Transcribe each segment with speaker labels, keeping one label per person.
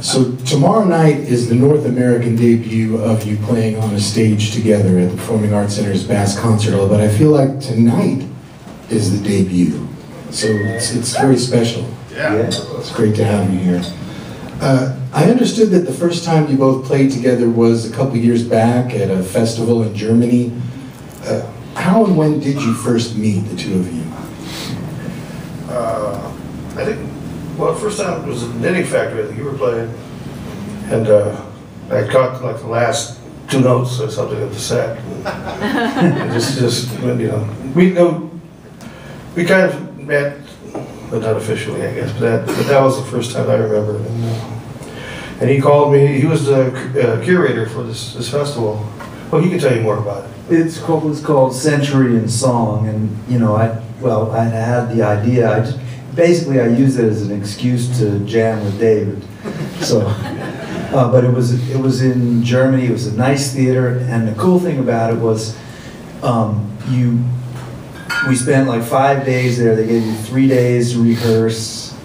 Speaker 1: So tomorrow night is the North American debut of you playing on a stage together at the Performing Arts Center's Bass Concert Hall, but I feel like tonight is the debut. So it's very special.
Speaker 2: Yeah.
Speaker 1: It's great to have you here. I understood that the first time you both played together was a couple years back at a festival in Germany. How and when did you first meet, the two of you?
Speaker 2: I think, well, the first time it was at the Knitting Factory. I think you were playing, and I caught like the last two notes or something of the set. And just you know, we kind of met, but not officially, I guess. But that was the first time I remember. And he called me. He was the curator for this festival. Well, he can tell you more about it.
Speaker 3: It's called Century in Song, and you know, I had the idea. Basically I used it as an excuse to jam with David. So, but it was in Germany. It was a nice theater, and the cool thing about it was, we spent like 5 days there. They gave you 3 days to rehearse,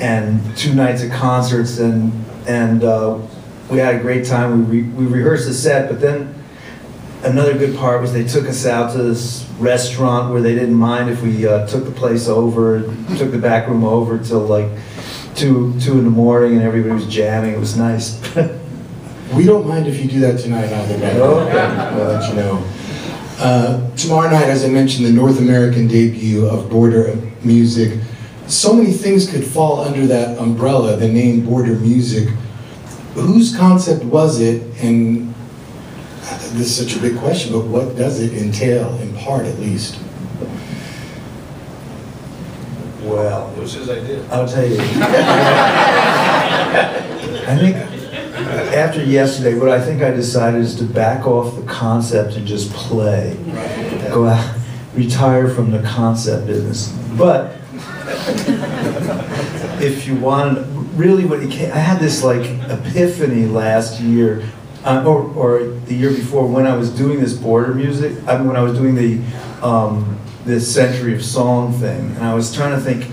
Speaker 3: and 2 nights of concerts, and we had a great time. We rehearsed the set, but then another good part was they took us out to this restaurant where they didn't mind if we took the place over, took the back room over till like 2 in the morning, and everybody was jamming. It was nice.
Speaker 1: We don't mind if you do that tonight either, man.
Speaker 3: Okay.
Speaker 1: I'll let you know. Tomorrow night, as I mentioned, the North American debut of Border Music. So many things could fall under that umbrella, the name Border Music. Whose concept was it, and this is such a big question, but what does it entail, in part at least?
Speaker 3: Well,
Speaker 2: It was his idea.
Speaker 3: I'll tell you. I think after yesterday, what I think I decided is to back off the concept and just play. Go out, retire from the concept business. But if you want, really what it came, I had this like epiphany last year, or the year before, when I was doing this Border Music, when I was doing the this Century of Song thing, and I was trying to think,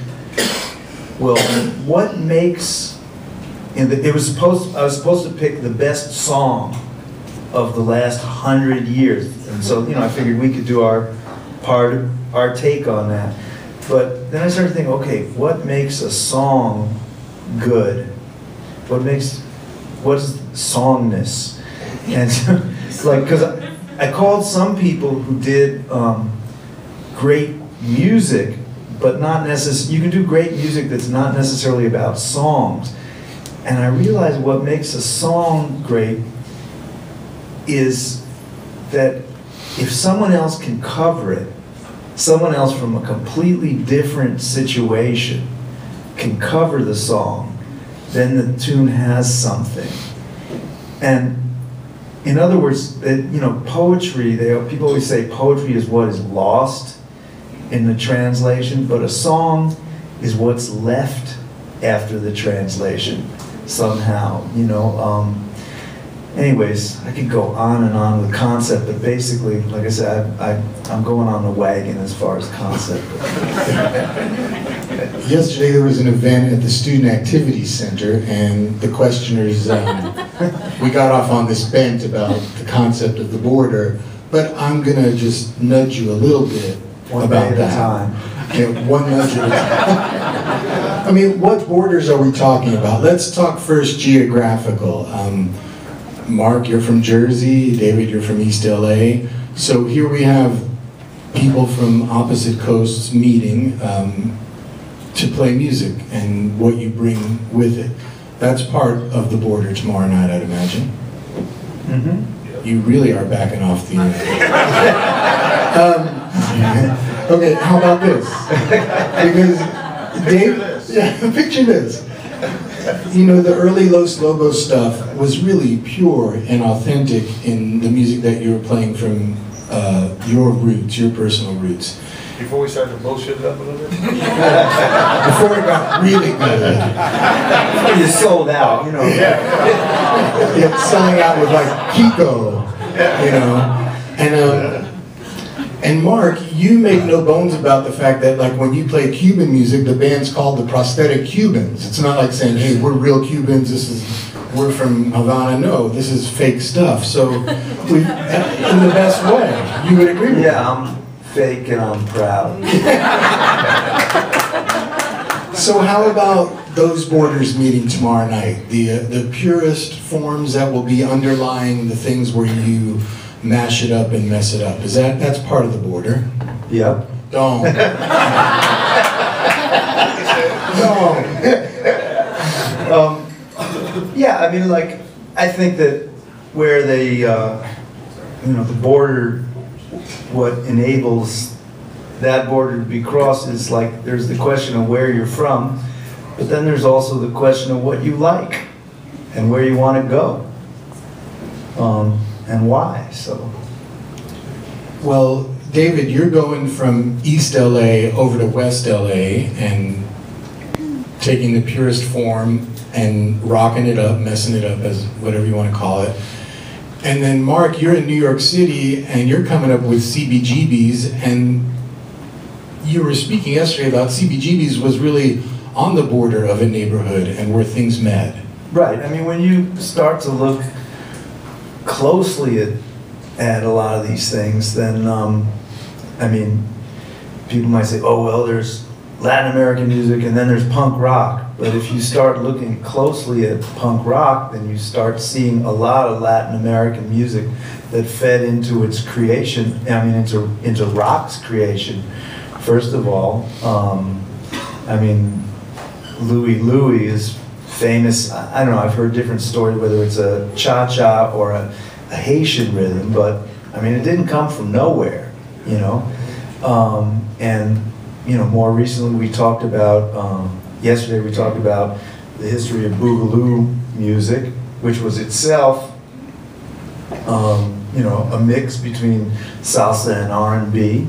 Speaker 3: well, what makes, I was supposed to pick the best song of the last 100 years, and so I figured we could do our take on that. But then I started thinking, okay, what makes a song good? What's songness? And it's like, because I called some people who did great music, but not necessarily, you can do great music that's not necessarily about songs. And I realized what makes a song great is that if someone else can cover it, someone else from a completely different situation can cover the song, then the tune has something. And in other words, poetry, people always say poetry is what is lost in the translation, but a song is what's left after the translation somehow, Anyways, I could go on and on with concept, but basically, like I said, I'm going on the wagon as far as concept.
Speaker 1: Yesterday there was an event at the Student Activity Center, and the questioners, we got off on this bent about the concept of the border, but I'm going to just nudge you a little bit about that. One nudge at a time. I mean, what borders are we talking about? Let's talk first geographical. Mark, you're from Jersey. David, you're from East LA. So here we have people from opposite coasts meeting to play music and what you bring with it. That's part of the border tomorrow night, I'd imagine. Mm-hmm. You really are backing off the... okay, how about this? Because Dave, yeah, picture this. The early Los Lobos stuff was really pure and authentic in the music that you were playing from your roots, your personal roots.
Speaker 2: Before we started to bullshit it up a little bit?
Speaker 1: Before it got really good.
Speaker 3: Before you sold out,
Speaker 1: Yeah, selling out with like Kiko, And And Mark, you make no bones about the fact that like when you play Cuban music, the band's called the Prosthetic Cubans. It's not like saying, hey, we're real Cubans, we're from Havana. No, this is fake stuff. So, in the best way, you would agree with that?
Speaker 3: Yeah, I'm fake and I'm proud.
Speaker 1: So how about those Borders meeting tomorrow night? The purest forms that will be underlying the things where you mash it up and mess it up. That's part of the Border?
Speaker 3: Yep.
Speaker 1: Don't.
Speaker 3: No. Yeah, I mean, like, I think that where they, the border, what enables that border to be crossed is like, there's the question of where you're from, but then there's also the question of what you like and where you want to go, and why, so.
Speaker 1: Well, David, you're going from East LA over to West LA and taking the purest form and rocking it up, messing it up, as whatever you want to call it. And then Mark, you're in New York City and you're coming up with CBGBs, and you were speaking yesterday about CBGBs was really on the border of a neighborhood and where things met.
Speaker 3: Right, I mean, when you start to look closely at a lot of these things, then, I mean, people might say, oh, well, there's Latin American music and then there's punk rock. But if you start looking closely at punk rock, then you start seeing a lot of Latin American music that fed into its creation, I mean, into rock's creation. First of all, I mean, Louie is famous. I don't know, I've heard different stories, whether it's a cha-cha or a Haitian rhythm, but I mean, it didn't come from nowhere, you know? And, you know, more recently we talked about, yesterday we talked about the history of Boogaloo music, which was itself, you know, a mix between salsa and R&B.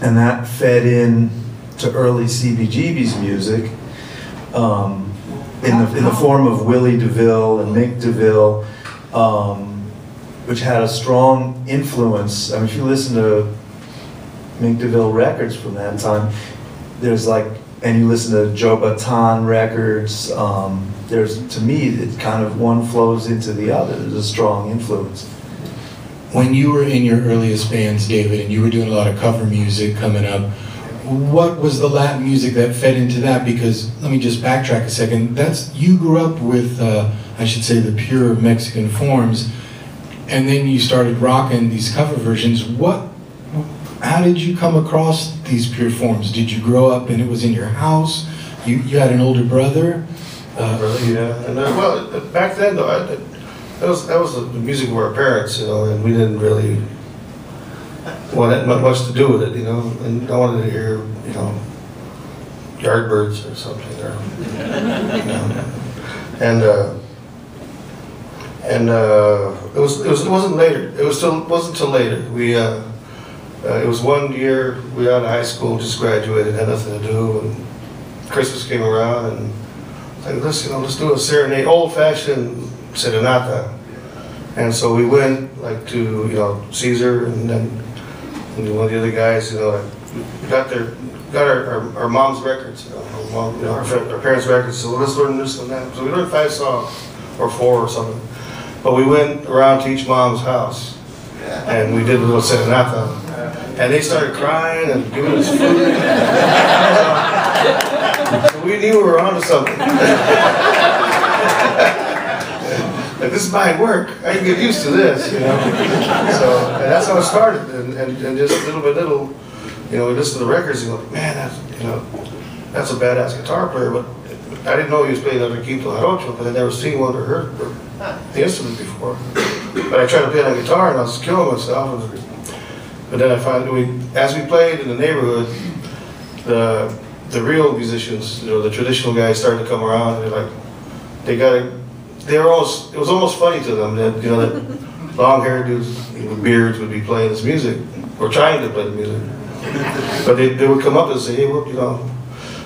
Speaker 3: And that fed in to early CBGB's music in the form of Willie DeVille and Mick DeVille, which had a strong influence. I mean, if you listen to Mick DeVille records from that time, there's like, and you listen to Joe Bataan records, there's, to me, it kind of one flows into the other. There's a strong influence.
Speaker 1: When you were in your earliest bands, David, and you were doing a lot of cover music coming up, what was the Latin music that fed into that? Because, let me just backtrack a second, you grew up with, I should say, the pure Mexican forms, and then you started rocking these cover versions. How did you come across these pure forms? Did you grow up and it was in your house? You had an older brother?
Speaker 2: Yeah, and well, back then though, that was the music of our parents, you know, and we didn't really want much to do with it, you know, and I wanted to hear, you know, Yardbirds or something, or, you know, and it wasn't later. It wasn't till later. It was one year we were out of high school, just graduated, had nothing to do, and Christmas came around, and like, let's do a serenade, old-fashioned serenata. And so we went like to, you know, Caesar, and then one of the other guys, you know, like, we got our mom's records, you know, our parents' records. So let's learn this and that. So we learned 5 songs or 4 or something. But we went around to each mom's house, and we did a little serenata. And they started crying and giving us food. So we knew we were onto something. Like, this might work. I can get used to this, you know. So, and that's how it started. And just little by little, you know, we listen to the records and go, man, that's a badass guitar player. But I didn't know he was playing under Quinto Jarocho, but I'd never seen one or heard the instrument before. But I tried to play on guitar and I was killing myself. But then I found, as we played in the neighborhood, the real musicians, you know, the traditional guys started to come around. And it was almost funny to them that, you know, that long-haired dudes with beards would be playing this music, or trying to play the music. But they would come up and say, hey, you know,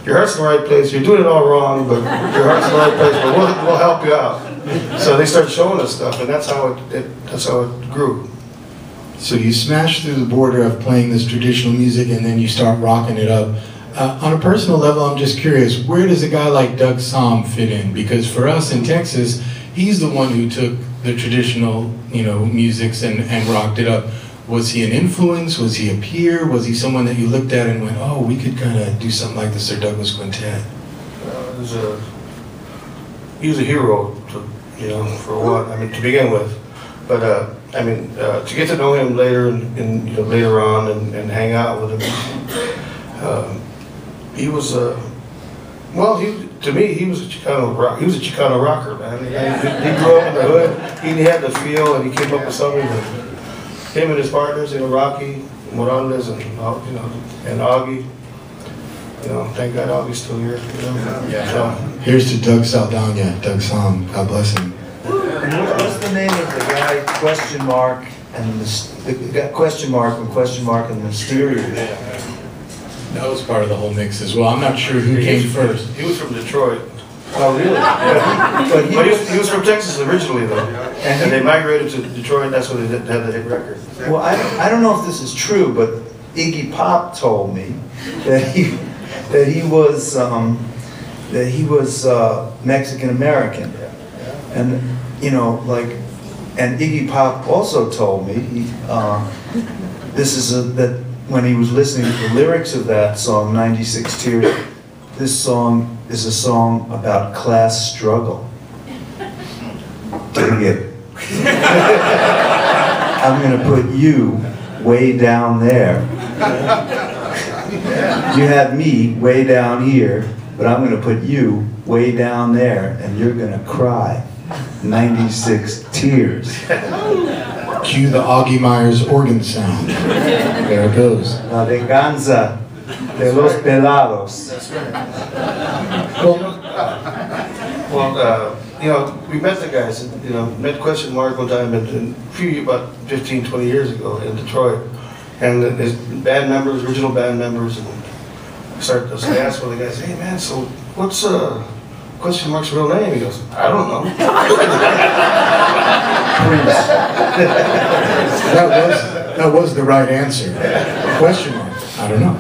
Speaker 2: your heart's in the right place. You're doing it all wrong, but your heart's in the right place. But we'll help you out. So they started showing us stuff, and that's how it grew.
Speaker 1: So you smash through the border of playing this traditional music and then you start rocking it up. On a personal level, I'm just curious, where does a guy like Doug Sahm fit in? Because for us in Texas, he's the one who took the traditional, musics and rocked it up. Was he an influence? Was he a peer? Was he someone that you looked at and went, oh, we could kind of do something like the Sir Douglas Quintet?
Speaker 2: He was a hero, for what, to begin with. But to get to know him later later on and hang out with him, he was to me he was a Chicano rocker, man. He grew up in the hood. He had the feel, and he came up with something. Him and his partners, Rocky, Morandes, and Augie. Thank God Augie's still here.
Speaker 1: Yeah.
Speaker 2: So,
Speaker 1: here's to Doug Saldana, Doug Sahm. God bless him.
Speaker 3: And what's the name of the guy? Question mark and the question mark and Mysterious.
Speaker 1: That was part of the whole mix as well. I'm not sure who came first.
Speaker 2: He was from Detroit.
Speaker 3: Oh, really?
Speaker 2: But he was from Texas originally, though. And they migrated to Detroit. That's when they had the hit record.
Speaker 3: Well, I don't know if this is true, but Iggy Pop told me that he was Mexican American, and and Iggy Pop also told me that when he was listening to the lyrics of that song, 96 Tears, this song is a song about class struggle. Dig it. I'm going to put you way down there. You have me way down here, but I'm going to put you way down there, and you're going to cry 96 tears.
Speaker 1: Cue the Augie Myers organ sound. There it goes.
Speaker 3: La venganza de los pelados.
Speaker 2: We met the guys, met Question Mark one time about 15, 20 years ago in Detroit. And his original band members, and I asked one of the guys, hey man, so what's Question Mark's real name? He goes, I don't know.
Speaker 1: That was the right answer. Question mark. I don't know.